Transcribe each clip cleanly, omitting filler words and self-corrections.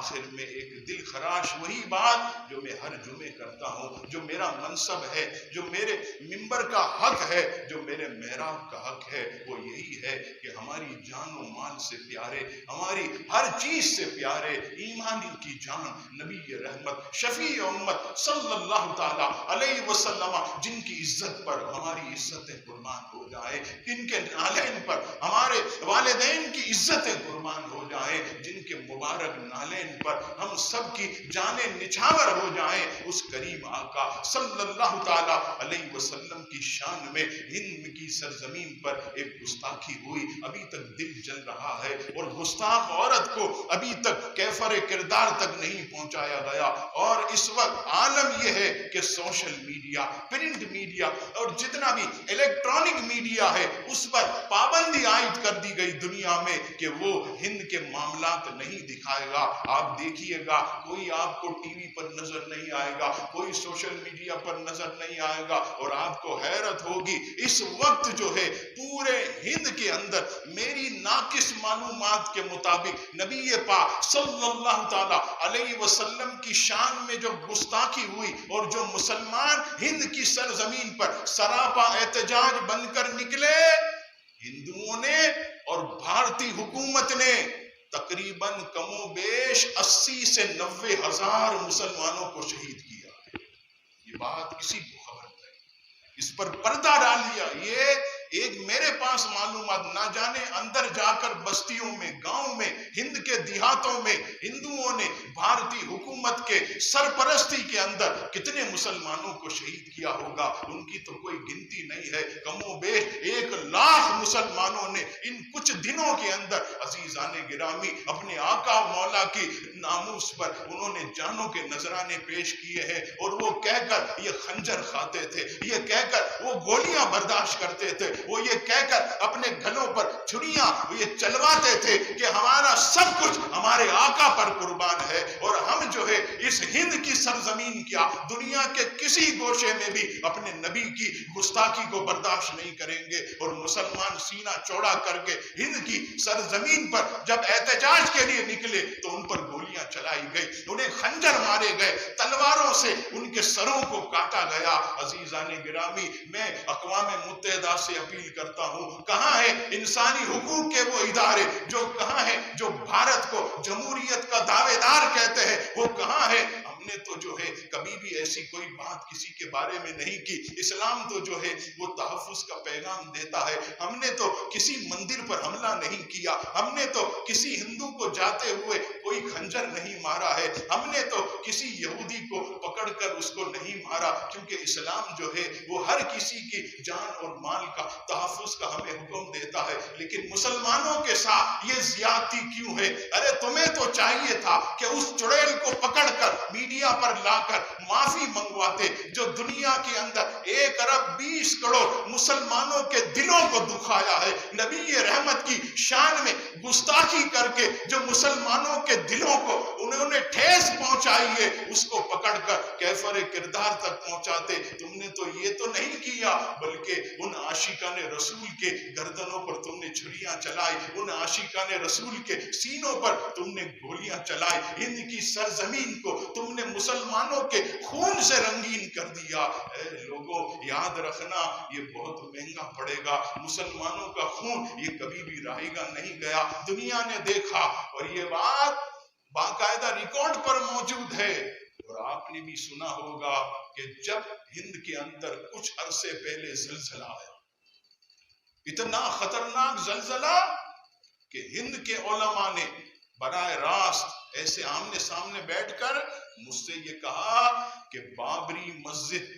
آخر میں ایک دل خراش وہی بات جو میں ہر جمعے کرتا ہوں، جو میرا منصب ہے، جو میرے منبر کا حق ہے، جو میرے محراب کا حق ہے، وہ یہی ہے کہ ہماری جان و مال سے پیارے، ہماری ہر چیز سے پیارے ایمانی کی جان نبی رحمت شفیع امت صلی اللہ تعالی علیہ وسلم، جن کی عزت پر ہماری عزتیں قربان ہو جائے، جن کے نالین پر ہمارے والدین کی عزتیں قربان ہو جائے، جن کے مبارک نالین پر ہم سب کی جانیں نچھاور ہو جائیں، اس کریم آقا صلی اللہ تعالی علیہ وسلم کی شان میں ہند کی سرزمین پر ایک گستاخی ہوئی، ابھی تک دل جل رہا ہے، اور گستاخ عورت کو ابھی تک کیفر کردار تک نہیں پہنچایا گیا۔ اور اس وقت عالم یہ ہے کہ سوشل میڈیا، پرنٹ میڈیا اور جتنا بھی الیکٹرانک میڈیا ہے اس پر پابندی عائد کر دی گئی دنیا میں کہ وہ ہند کے معاملات نہیں دکھائے گا۔ آپ دیکھیے گا کوئی آپ کو ٹی وی پر نظر نہیں آئے گا، کوئی سوشل میڈیا پر نظر نہیں آئے گا، اور آپ کو حیرت ہوگی اس وقت جو ہے پورے ہند کے اندر میری ناقص معلومات کے مطابق نبی پاک صلی اللہ تعالی علیہ وسلم کی شان میں جو گستاخی ہوئی اور جو مسلمان ہند کی سرزمین پر سراپا احتجاج بن کر نکلے، ہندوؤں نے اور بھارتی حکومت نے تقریباً کم و بیش 80 سے 90 ہزار مسلمانوں کو شہید کیا۔ یہ بات کسی کو خبر نہیں، اس پر پردہ ڈال دیا۔ یہ ایک میرے پاس معلومات، نہ جانے اندر جا کر بستیوں میں، گاؤں میں، ہند کے دیہاتوں میں ہندوؤں نے بھارتی حکومت کے سرپرستی کے اندر کتنے مسلمانوں کو شہید کیا ہوگا، ان کی تو کوئی گنتی نہیں ہے۔ کم و بیش 1 لاکھ مسلمانوں نے ان کچھ دنوں کے اندر عزیزان گرامی اپنے آقا مولا کی ناموس پر انہوں نے جانوں کے نذرانے پیش کیے ہیں، اور وہ کہہ کر یہ خنجر کھاتے تھے، یہ کہہ کر وہ گولیاں برداشت کرتے تھے، وہ یہ کہہ کر اپنے گھروں پر چھریاں یہ چلواتے تھے کہ ہمارا سب کچھ ہمارے آقا پر قربان ہے، اور ہم جو ہے اس ہند کی سرزمین کیا دنیا کے کسی گوشے میں بھی اپنے نبی کی گستاخی کو برداشت نہیں کریں گے۔ اور مسلمان سینہ چوڑا کر کے ہند کی سرزمین پر جب احتجاج کے لیے نکلے تو ان پر گولیاں چلائی گئی، انہیں خنجر مارے گئے، تلواروں سے ان کے سروں کو کاٹا گیا۔ عزیزان گرامی، میں اقوام متحدہ سے اپیل کرتا ہوں، کہاں ہے انسانی حقوق کے وہ ادارے کہاں ہیں جو بھارت کو جمہوریت کا دعوے دار کہتے ہیں، وہ کہاں ہے؟ ہم نے تو جو ہے کبھی بھی ایسی کوئی بات کسی کے بارے میں نہیں کی۔ اسلام تو جو ہے وہ تحفظ کا پیغام دیتا ہے۔ ہم نے تو کسی مندر پر حملہ نہیں کیا، ہم نے تو کسی ہندو کو جاتے ہوئے کوئی خنجر نہیں مارا ہے، ہم نے تو کسی یہودی کو پکڑ کر اس کو نہیں مارا، کیونکہ اسلام جو ہے وہ ہر کسی کی جان اور مال کا تحفظ کا ہمیں حکم دیتا ہے۔ لیکن مسلمانوں کے ساتھ یہ زیادتی کیوں ہے؟ ارے تمہیں تو چاہیے تھا کہ اس چڑیل کو پکڑ کر میڈیا پر لا کر معافی منگواتے جو دنیا کے اندر 1 ارب 20 کروڑ مسلمانوں کے دلوں کو دکھایا ہے، نبی رحمت کی شان میں گستاخی کر کے جو مسلمانوں کے دلوں کو انہوں نے ٹھیس پہنچائی ہے، اس کو پکڑ کر کیفر کردار تک پہنچاتے۔ تم نے تو یہ تو نہیں کیا، بلکہ ان عاشقان رسول کے گردنوں پر تم نے چھریاں چلائی، ان عاشقان رسول کے سینوں پر تم نے گولیاں چلائی، ہند کی سرزمین کو تم نے مسلمانوں کے خون سے رنگین کر دیا۔ اے لوگوں، یاد رکھنا یہ بہت مہنگا پڑے گا۔ مسلمانوں کا خون یہ کبھی بھی رائے گا نہیں گیا، دنیا نے دیکھا، اور یہ بات باقاعدہ ریکارڈ پر موجود ہے۔ اور آپ نے بھی سنا ہوگا کہ جب ہند کے اندر کچھ عرصے پہلے زلزلہ آیا، اتنا خطرناک زلزلہ کہ ہند کے علماء نے براہ راست ایسے آمنے سامنے بیٹھ کر مجھ سے یہ کہا کہ بابری مسجد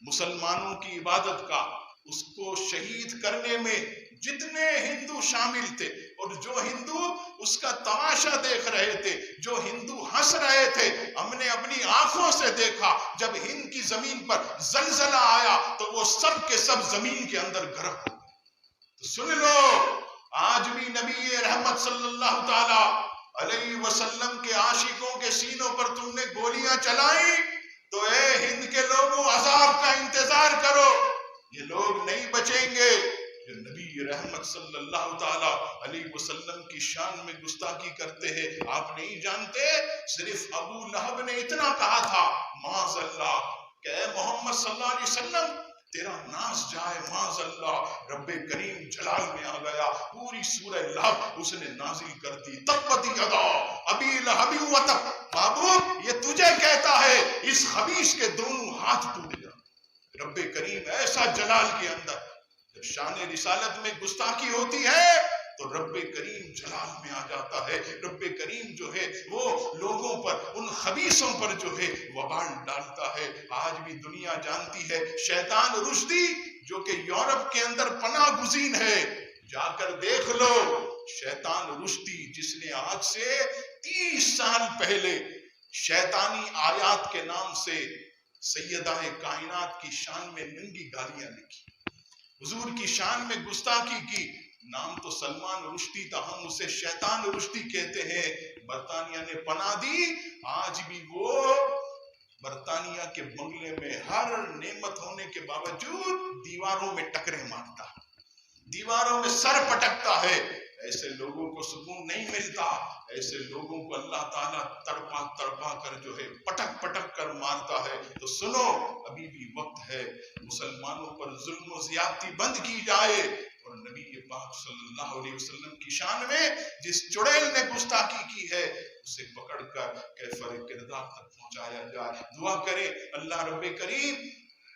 مسلمانوں کی عبادت کا، اس کو شہید کرنے میں جتنے ہندو شامل تھے اور جو ہندو اس کا تماشا دیکھ رہے تھے، جو ہندو ہنس رہے تھے، ہم نے اپنی آنکھوں سے دیکھا جب ہند کی زمین پر زلزلہ آیا تو وہ سب کے سب زمین کے اندر غرق ہو گئے۔ تو سن لو، آج بھی نبی رحمت صلی اللہ تعالی علیہ وسلم کے عاشقوں کے سینوں پر تم نے گولیاں چلائی تو اے ہند کے لوگوں عذاب کا انتظار کرو، یہ لوگ نہیں بچیں گے۔ جو نبی رحمت صلی اللہ تعالی علیہ وسلم کی شان میں گستاخی کرتے ہیں. آپ نہیں جانتے صرف ابو لہب نے اتنا کہا تھا معاذ اللہ کہ اے محمد صلی اللہ علیہ وسلم تیرا ناس جائے معاذ اللہ. رب کریم جلال میں آ گیا, پوری سورہ لہب اس نے نازل کر دی. تبت یدا ابی لہب وتب, محبوب یہ تجھے کہتا ہے اس خبیث کے دونوں ہاتھ ٹوٹ جائیں. رب کریم ایسا جلال کے اندر جب شان رسالت میں گستاخی ہوتی ہے تو رب کریم جلال میں آ جاتا ہے. رب کریم جو ہے وہ لوگوں پر, ان خبیثوں پر جو ہے وبال ڈالتا ہے. آج بھی دنیا جانتی ہے شیطان رشدی جو کہ یورپ کے اندر پناہ گزین ہے, جا کر دیکھ لو. شیطان رشدی جس نے آج سے 30 سال پہلے شیطانی آیات کے نام سے سیدہ کائنات کی شان میں ننگی گالیاں لکھی, حضور کی شان میں گستاخی کی. نام تو سلمان رشدی تھا, ہم اسے شیطان رشدی کہتے ہیں. برطانیہ نے پناہ دی, آج بھی وہ برطانیہ کے بنگلے میں ہر نعمت ہونے کے باوجود دیواروں میں ٹکرے مارتا, دیواروں میں سر پٹکتا ہے. ایسے لوگوں کو سکون نہیں ملتا, ایسے لوگوں کو اللہ تعالیٰ تڑپا تڑپا کر جو ہے پٹک پٹک کر مارتا ہے. تو سنو, ابھی بھی وقت ہے مسلمانوں پر ظلم و زیادتی بند کی جائے, اور نبی پاک صلی اللہ علیہ وسلم کی شان میں جس چڑیل نے گستاخی کی ہے اسے پکڑ کر کیفر کردار تک پہنچایا جائے. دعا کرے اللہ رب کریم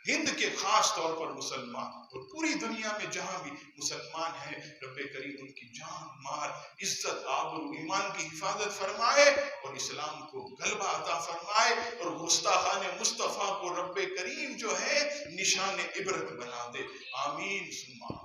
ہند کے خاص طور پر مسلمان اور پوری دنیا میں جہاں بھی مسلمان ہیں, رب کریم ان کی جان مال عزت آبرو ایمان کی حفاظت فرمائے اور اسلام کو غلبہ عطا فرمائے, اور گستاخان مصطفیٰ کو رب کریم جو ہے نشان عبرت بنا دے. آمین ثم آمین.